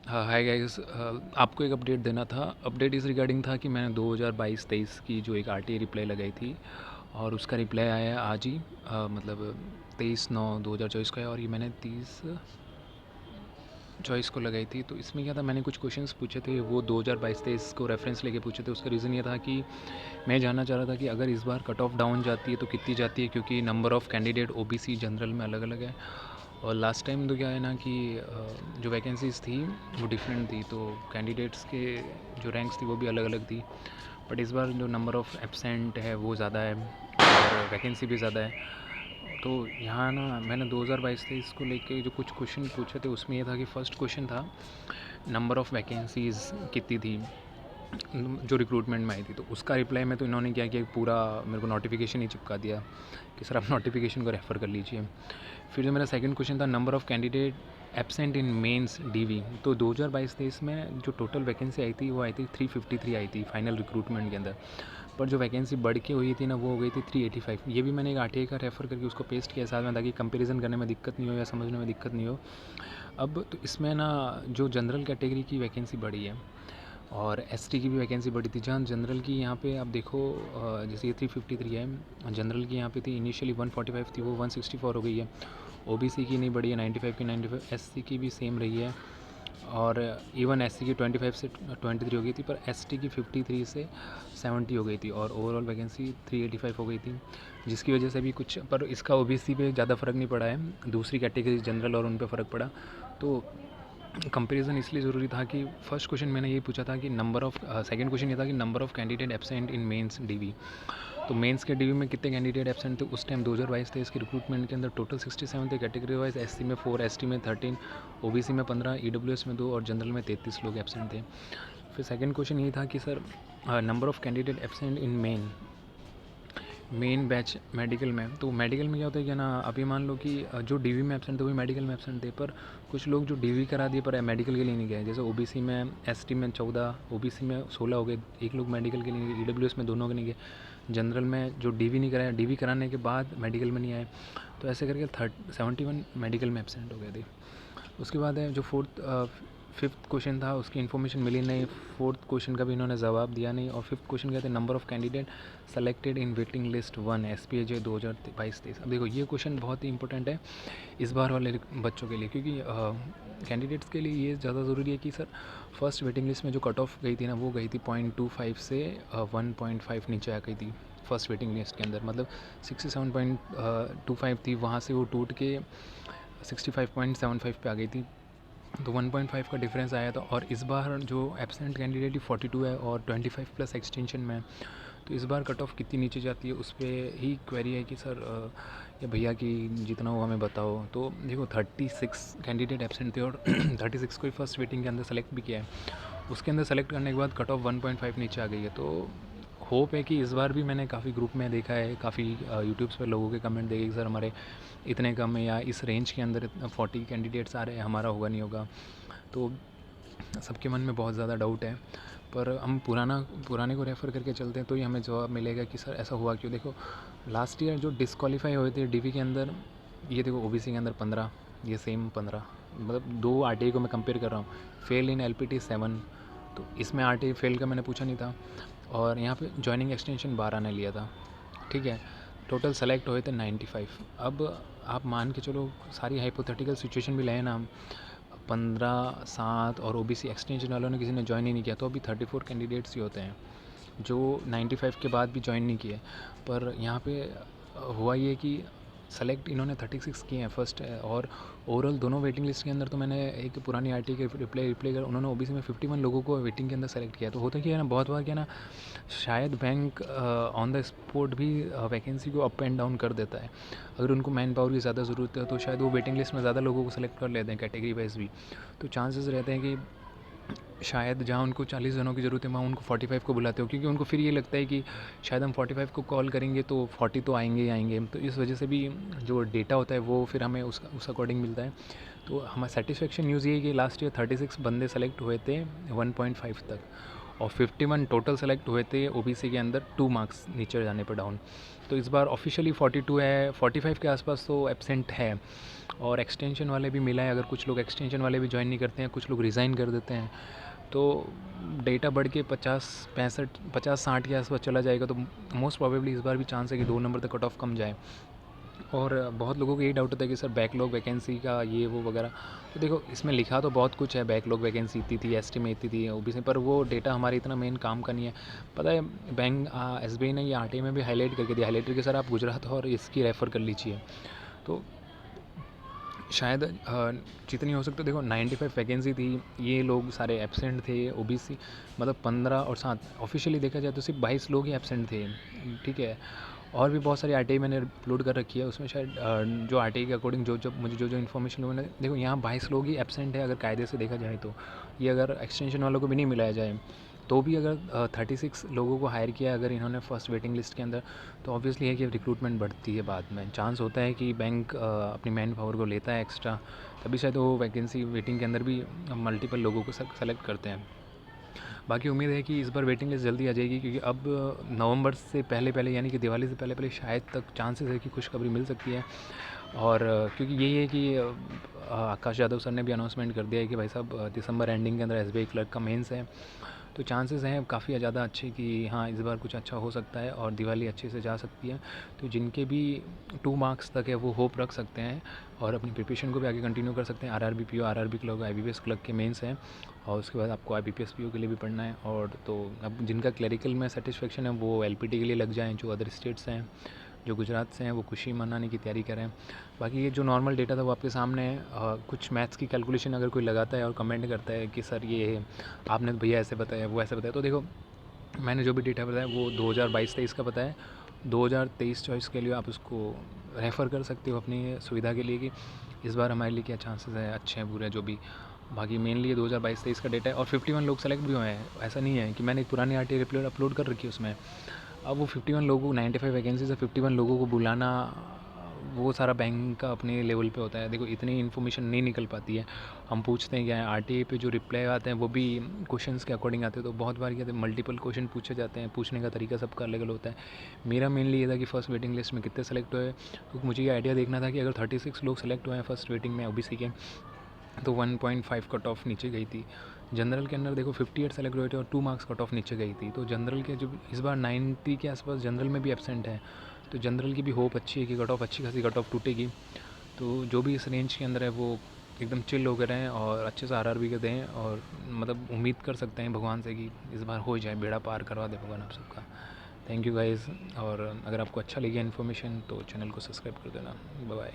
हाँ, hi guys. आपको एक अपडेट देना था। अपडेट इस रिगार्डिंग था कि मैंने 2022-23 की जो एक आरटीए रिप्लाई लगाई थी और उसका रिप्लाई आया है आज ही। मतलब 23/9/2024 को है और ये मैंने 30/24 को लगाई थी। तो इसमें क्या था, मैंने कुछ क्वेश्चंस पूछे थे, वो 2022-23 को रेफरेंस लेके पूछे थे। उसका रीज़न ये था कि मैं जानना चाह रहा था कि अगर इस बार कट ऑफ डाउन जाती है तो कितनी जाती है, क्योंकि number of candidate OBC general में अलग अलग है। और लास्ट टाइम तो क्या है ना कि जो वैकेंसीज़ थी वो डिफरेंट थी, तो कैंडिडेट्स के जो रैंक्स थी वो भी अलग अलग थी। बट इस बार जो नंबर ऑफ़ एब्सेंट है वो ज़्यादा है और वैकेंसी भी ज़्यादा है। तो यहाँ ना मैंने 2022-23 को लेके जो कुछ क्वेश्चन पूछे थे उसमें ये था कि फ़र्स्ट क्वेश्चन था नंबर ऑफ़ वैकेंसीज़ कितनी थी जो रिक्रूटमेंट में आई थी। तो उसका रिप्लाई में तो इन्होंने क्या किया, पूरा मेरे को नोटिफिकेशन ही चिपका दिया कि सर आप नोटिफिकेशन को रेफ़र कर लीजिए। फिर जो मेरा सेकंड क्वेश्चन था number of candidate absent in mains DV. तो 2022-23 में जो टोटल वैकेंसी आई थी वो आई थी 353 आई थी फाइनल रिक्रूटमेंट के अंदर। पर जो वैकेंसी बढ़ के हुई थी ना वो हो गई थी 385। ये भी मैंने एक आरटीआई का रेफ़र करके उसको पेस्ट किया साथ में, ताकि कंपैरिजन करने में दिक्कत नहीं हो या समझने में दिक्कत नहीं हो। अब तो इसमें ना जो जनरल कैटेगरी की वैकेंसी बढ़ी है और एसटी की भी वैकेंसी बढ़ी थी। जहाँ जनरल की यहाँ पे आप देखो, जैसे ये 353 है, जनरल की यहाँ पे थी इनिशियली 145 थी, वो 164 हो गई है। ओबीसी की नहीं बढ़ी है, 95 की 95। एससी की भी सेम रही है और इवन एससी की 25 से 23 हो गई थी, पर एसटी की 53 से 70 हो गई थी और ओवरऑल वैकेंसी 385 हो गई थी, जिसकी वजह से भी कुछ, पर इसका ओबीसी पे ज़्यादा फ़र्क नहीं पड़ा है, दूसरी कैटेगरी जनरल और उन पे फ़र्क पड़ा। तो कंपैरिजन इसलिए ज़रूरी था कि फर्स्ट क्वेश्चन मैंने ये पूछा था कि नंबर ऑफ़ सेकंड क्वेश्चन ये था कि number of candidate absent in mains DV. तो मेंस के डीवी में कितने कैंडिडेट एब्सेंट थे उस टाइम 2022-23 के रिक्रूटमेंट के अंदर? टोटल 67 थे कैटेगरी वाइज। एससी में 4, एसटी में 13, ओबीसी में 15, ईडब्ल्यूएस में 2 और जनरल में 33 लोग एब्सेंट थे। फिर सेकंड क्वेश्चन ये था कि sir number of candidate absent in main batch medical में। तो मेडिकल में क्या होता है कि ना, अभी मान लो कि जो डीवी में एब्सेंट थे वही मेडिकल में एब्सेंट थे, पर कुछ लोग जो डीवी करा दिए पर मेडिकल के लिए नहीं गए। जैसे ओबीसी में, एसटी में 14, ओबीसी में 16 हो गए, एक लोग मेडिकल के लिए नहीं गए, ईडब्ल्यूएस में दोनों के नहीं गए। जनरल में जो डीवी नहीं कराया, डीवी कराने के बाद मेडिकल में नहीं आए, तो ऐसे करके 71 मेडिकल में एब्सेंट हो गए थे। उसके बाद है जो फिफ्थ क्वेश्चन था, उसकी इन्फॉर्मेशन मिली नहीं। फोर्थ क्वेश्चन का भी इन्होंने जवाब दिया नहीं। और फिफ्थ क्वेश्चन कहते हैं number of candidate selected in waiting list 1 SPAJ 2022-23। अब देखो ये क्वेश्चन बहुत ही इंपॉर्टेंट है इस बार वाले बच्चों के लिए, क्योंकि कैंडिडेट्स के लिए ये ज़्यादा ज़रूरी है कि सर फर्स्ट वेटिंग लिस्ट में जो कट ऑफ गई थी ना वो गई थी 0.25 से 1.5 नीचे आ गई थी फर्स्ट वेटिंग लिस्ट के अंदर। मतलब 67.25 थी, वहाँ से वो टूट के 65.75 पे आ गई थी। तो 1.5 का डिफरेंस आया था। और इस बार जो एब्सेंट कैंडिडेट ही 42 है और 25 प्लस एक्सटेंशन में है। तो इस बार कट ऑफ कितनी नीचे जाती है उस पर ही क्वेरी है कि सर या भैया कि जितना हो हमें बताओ। तो देखो 36 कैंडिडेट एब्सेंट थे और 36 को ही फर्स्ट वेटिंग के अंदर सेलेक्ट भी किया है। उसके अंदर सेलेक्ट करने के बाद कट ऑफ 1.5 नीचे आ गई है। तो होप है कि इस बार भी, मैंने काफ़ी ग्रुप में देखा है, काफ़ी यूट्यूब्स पर लोगों के कमेंट देखे कि सर हमारे इतने कम है या इस रेंज के अंदर 40 कैंडिडेट्स आ रहे हैं, हमारा होगा नहीं होगा। तो सबके मन में बहुत ज़्यादा डाउट है, पर हम पुराने को रेफ़र करके चलते हैं तो ही हमें जवाब मिलेगा कि सर ऐसा हुआ क्यों। देखो लास्ट ईयर जो डिस्क्वालीफाई हुए थे डीवी के अंदर, ये देखो ओबीसी के अंदर 15, ये सेम 15, मतलब दो आरटीआई को मैं कंपेयर कर रहा हूँ। फेल इन एलपीटी 7, तो इसमें आरटीआई फेल का मैंने पूछा नहीं था। और यहाँ पे जॉइनिंग एक्सटेंशन 12 ने लिया था, ठीक है। टोटल सेलेक्ट हुए थे 95। अब आप मान के चलो, सारी हाइपोथेटिकल सिचुएशन भी लें ना हम, 15/7 और ओबीसी एक्सटेंशन वालों ने किसी ने ज्वाइन ही नहीं किया, तो अभी 34 कैंडिडेट्स ही होते हैं जो 95 के बाद भी ज्वाइन नहीं किए। पर यहाँ पे हुआ ये कि सेलेक्ट इन्होंने 36 किए हैं फर्स्ट। और ओवरऑल दोनों वेटिंग लिस्ट के अंदर, तो मैंने एक पुरानी आरटी के रिप्लाई कर, उन्होंने ओबीसी में 51 लोगों को वेटिंग के अंदर सेलेक्ट किया। तो होता क्या है ना, बहुत बार क्या ना, शायद बैंक ऑन द स्पॉट भी वैकेंसी को अप एंड डाउन कर देता है। अगर उनको मैन पावर की ज़्यादा ज़रूरत है तो शायद वो वेटिंग लिस्ट में ज़्यादा लोगों को सेलेक्ट कर लेते हैं कैटेगरी वाइज भी। तो चांसेस रहते हैं कि शायद जहाँ उनको 40 जनों की ज़रूरत है वहाँ उनको 45 को बुलाते हो, क्योंकि उनको फिर ये लगता है कि शायद हम 45 को कॉल करेंगे तो 40 तो आएंगे ही आएंगे। तो इस वजह से भी जो डेटा होता है वो फिर हमें उस अकॉर्डिंग मिलता है। तो हमारा सेटिस्फेक्शन न्यूज़ ये है कि लास्ट ईयर 36 बंदे सेलेक्ट हुए थे 1.5 तक। और 51 टोटल सेलेक्ट हुए थे ओबीसी के अंदर 2 मार्क्स नीचे जाने पर डाउन। तो इस बार ऑफिशियली 42 है, 45 के आसपास तो एब्सेंट है। और एक्सटेंशन वाले भी मिला है, अगर कुछ लोग एक्सटेंशन वाले भी ज्वाइन नहीं करते हैं, कुछ लोग रिज़ाइन कर देते हैं, तो डेटा बढ़ के 50-60 के आसपास चला जाएगा। तो मोस्ट प्रोबेबली इस बार भी चांस है कि 2 नंबर तक कट ऑफ कम जाए। और बहुत लोगों को यही डाउट होता है कि सर बैकलॉग वैकेंसी का ये वो वगैरह। तो देखो इसमें लिखा तो बहुत कुछ है, बैकलॉग वैकेंसी इतनी थी, एसटी में इतनी थी, ओबीसी, पर वो डेटा हमारे इतना मेन काम का नहीं है। पता है बैंक एसबीआई ने ये आरटीआई में भी हाईलाइट करके दिया, हाईलाइट करके सर आप गुजरात और इसकी रेफ़र कर लीजिए। तो शायद जितनी हो सकता है, देखो 95 वैकेंसी थी, ये लोग सारे एब्सेंट थे ओबीसी, मतलब 15 और 7 ऑफिशियली देखा जाए तो सिर्फ 22 लोग ही एब्सेंट थे, ठीक है। और भी बहुत सारी आरटीआई मैंने अपलोड कर रखी है, उसमें शायद जो आरटीआई के अकॉर्डिंग जो मुझे जो इन्फॉर्मेशन लोगों ने, देखो यहाँ 22 लोग ही एब्सेंट है अगर कायदे से देखा जाए तो। ये अगर एक्सटेंशन वालों को भी नहीं मिलाया जाए तो भी अगर 36 लोगों को हायर किया अगर इन्होंने फर्स्ट वेटिंग लिस्ट के अंदर, तो ऑब्वियसली है कि रिक्रूटमेंट बढ़ती है बाद में। चांस होता है कि बैंक अपनी मैन पावर को लेता है एक्स्ट्रा, तभी शायद वो वैकेंसी वेटिंग के अंदर भी मल्टीपल लोगों को सेलेक्ट करते हैं। बाकी उम्मीद है कि इस बार वेटिंग लिस्ट जल्दी आ जाएगी, क्योंकि अब नवंबर से पहले पहले यानी कि दिवाली से पहले पहले शायद तक चांसेस है कि खुशखबरी मिल सकती है। और क्योंकि यही है कि आकाश यादव सर ने भी अनाउंसमेंट कर दिया है कि भाई साहब दिसंबर एंडिंग के अंदर एसबीआई क्लर्क का मेंस है, तो चांसेस हैं काफ़ी ज़्यादा अच्छे कि हाँ इस बार कुछ अच्छा हो सकता है और दिवाली अच्छे से जा सकती है। तो जिनके भी 2 मार्क्स तक है वो होप रख सकते हैं और अपनी प्रिपरेशन को भी आगे कंटिन्यू कर सकते हैं। RRB PO, RRB clerk, IBPS clerk के मेंस हैं और उसके बाद आपको आईबीपीएस पीओ के लिए भी पढ़ना है। और तो अब जिनका क्लरिकल में सेटिस्फेक्शन है वो एलपीटी के लिए लग जाएँ, जो अदर स्टेट्स हैं, जो गुजरात से हैं वो खुशी मनाने की तैयारी करें। बाकी ये जो नॉर्मल डेटा था वो आपके सामने है। कुछ मैथ्स की कैलकुलेशन अगर कोई लगाता है और कमेंट करता है कि सर ये आपने तो भैया ऐसे बताया वो ऐसे बताया, तो देखो मैंने जो भी डेटा बताया वो 2022-23 का बताया। 2023 चॉइस के लिए आप उसको रेफ़र कर सकते हो अपनी सुविधा के लिए कि इस बार हमारे लिए क्या चांसेस है, अच्छे हैं बुरे हैं जो भी। बाकी मेनली ये 2022-23 का डेटा है और 51 लोग सेलेक्ट भी हुए हैं। ऐसा नहीं है कि मैंने एक पुरानी आरटीआई अपलोड कर रखी है उसमें। अब वो 51 लोगों, 95 वैकेंसी से 51 लोगों को बुलाना, वो सारा बैंक का अपने लेवल पे होता है। देखो इतनी इन्फॉर्मेशन नहीं निकल पाती है। हम पूछते हैं क्या है, आरटीआई पे जो रिप्लाई आते हैं वो भी क्वेश्चंस के अकॉर्डिंग आते हैं, तो बहुत बार क्या मल्टीपल क्वेश्चन पूछे जाते हैं, पूछने का तरीका सबका अलग अलग होता है। मेरा मेनली ये था कि फ़र्स्ट वेटिंग लिस्ट में कितने सेलेक्ट हुए, क्योंकि मुझे ये आइडिया देखना था कि अगर 36 लोग सेलेक्ट हुए हैं फर्स्ट वेटिंग में ओबीसी के, तो 1.5 कट ऑफ नीचे गई थी। जनरल के अंदर देखो 58 सेलेक्ट हुए थे और 2 मार्क्स कट ऑफ नीचे गई थी। तो जनरल के जो इस बार 90 के आसपास जनरल में भी एब्सेंट है, तो जनरल की भी होप अच्छी है कि कट ऑफ अच्छी खासी कट ऑफ टूटेगी। तो जो भी इस रेंज के अंदर है वो एकदम चिल होकर रहें और अच्छे से आरआरबी के दें, और मतलब उम्मीद कर सकते हैं भगवान से कि इस बार हो जाए, बेड़ा पार करवा दे भगवान आप सबका। थैंक यू गाइज़, और अगर आपको अच्छा लगे इन्फॉर्मेशन तो चैनल को सब्सक्राइब कर देना। Bye bye.